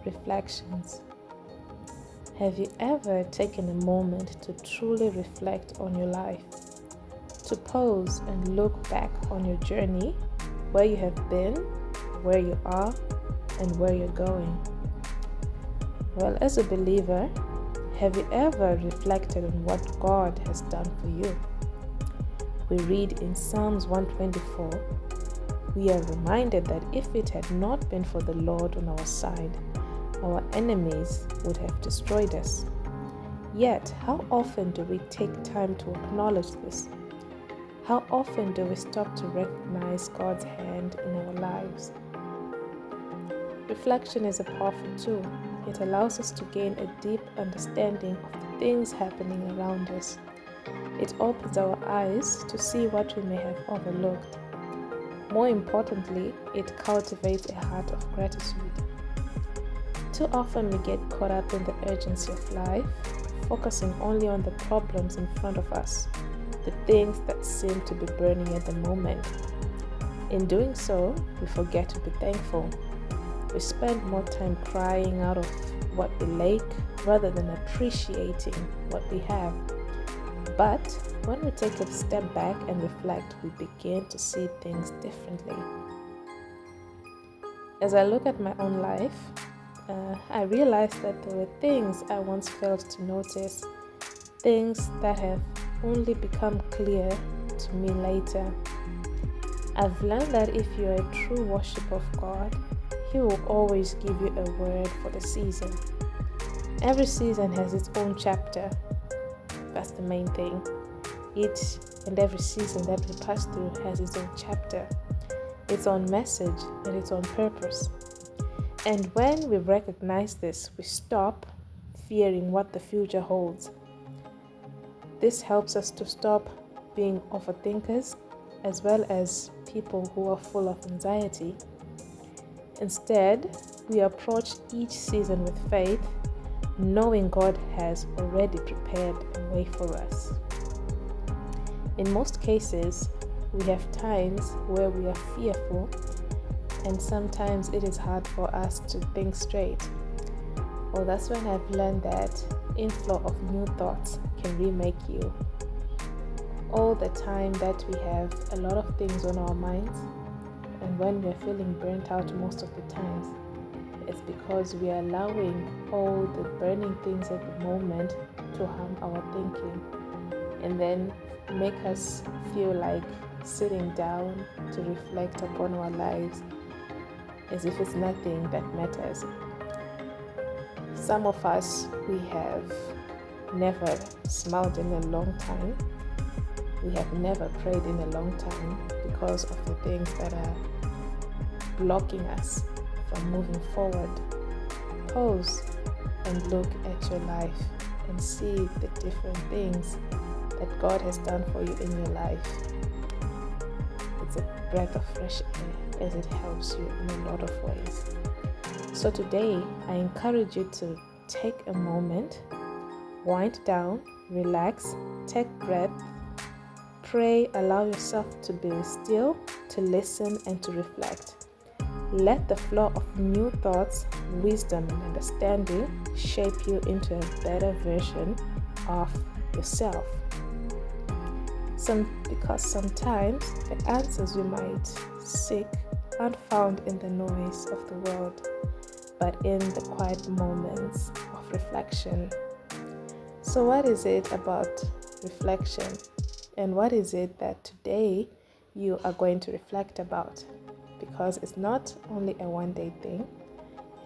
Reflections. Have you ever taken a moment to truly reflect on your life? To pause and look back on your journey, where you have been, where you are, and where you're going? Well, as a believer, have you ever reflected on what God has done for you? We read in Psalms 124, we are reminded that if it had not been for the Lord on our side, our enemies would have destroyed us. Yet, how often do we take time to acknowledge this? How often do we stop to recognize God's hand in our lives? Reflection is a powerful tool. It allows us to gain a deep understanding of the things happening around us. It opens our eyes to see what we may have overlooked. More importantly, it cultivates a heart of gratitude. Too often we get caught up in the urgency of life, focusing only on the problems in front of us, the things that seem to be burning at the moment. In doing so, we forget to be thankful. We spend more time crying out of what we lack rather than appreciating what we have. But when we take a step back and reflect, we begin to see things differently. As I look at my own life, I realized that there were things I once failed to notice, things that have only become clear to me later. I've learned that if you're a true worshiper of God, He will always give you a word for the season. Every season has its own chapter. That's the main thing. Each and every season that we pass through has its own chapter, its own message, and its own purpose. And when we recognize this, we stop fearing what the future holds. This helps us to stop being overthinkers as well as people who are full of anxiety. Instead, we approach each season with faith, knowing God has already prepared a way for us. In most cases, we have times where we are fearful, and sometimes it is hard for us to think straight. Well, that's when I've learned that inflow of new thoughts can remake you. All the time that we have a lot of things on our minds, and when we're feeling burnt out most of the times, it's because we are allowing all the burning things at the moment to harm our thinking and then make us feel like sitting down to reflect upon our lives as if it's nothing that matters. Some of us, we have never smiled in a long time. We have never prayed in a long time because of the things that are blocking us from moving forward. Pause and look at your life and see the different things that God has done for you in your life. It's a breath of fresh air as it helps you in a lot of ways. So today, I encourage you to take a moment, wind down, relax, take breath, pray, allow yourself to be still, to listen and to reflect. Let the flow of new thoughts, wisdom, and understanding shape you into a better version of yourself. Because sometimes the answers you might seek aren't found in the noise of the world, but in the quiet moments of reflection. So what is it about reflection? And what is it that today you are going to reflect about? Because it's not only a one-day thing,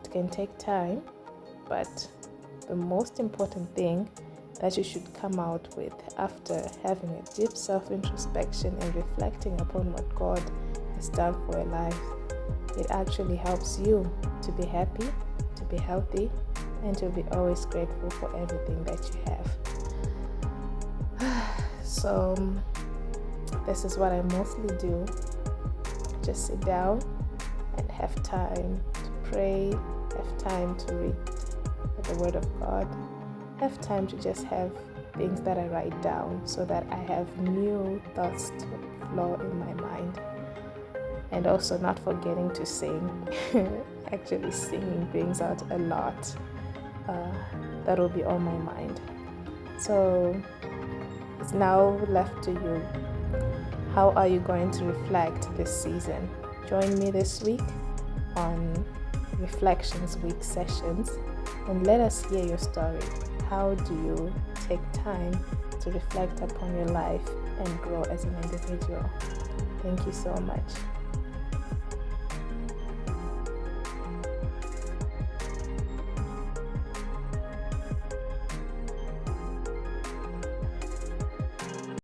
it can take time, but the most important thing that you should come out with after having a deep self-introspection and reflecting upon what God has done for your life, it actually helps you to be happy, to be healthy, and to be always grateful for everything that you have. So this is what I mostly do. Just sit down and have time to pray, have time to read the Word of God, have time to just have things that I write down so that I have new thoughts to flow in my mind. and also not forgetting to sing. Actually, singing brings out a lot. That will be on my mind. So it's now left to you. How are you going to reflect this season? Join me this week on Reflections Week sessions and let us hear your story. How do you take time to reflect upon your life and grow as an individual? Thank you so much.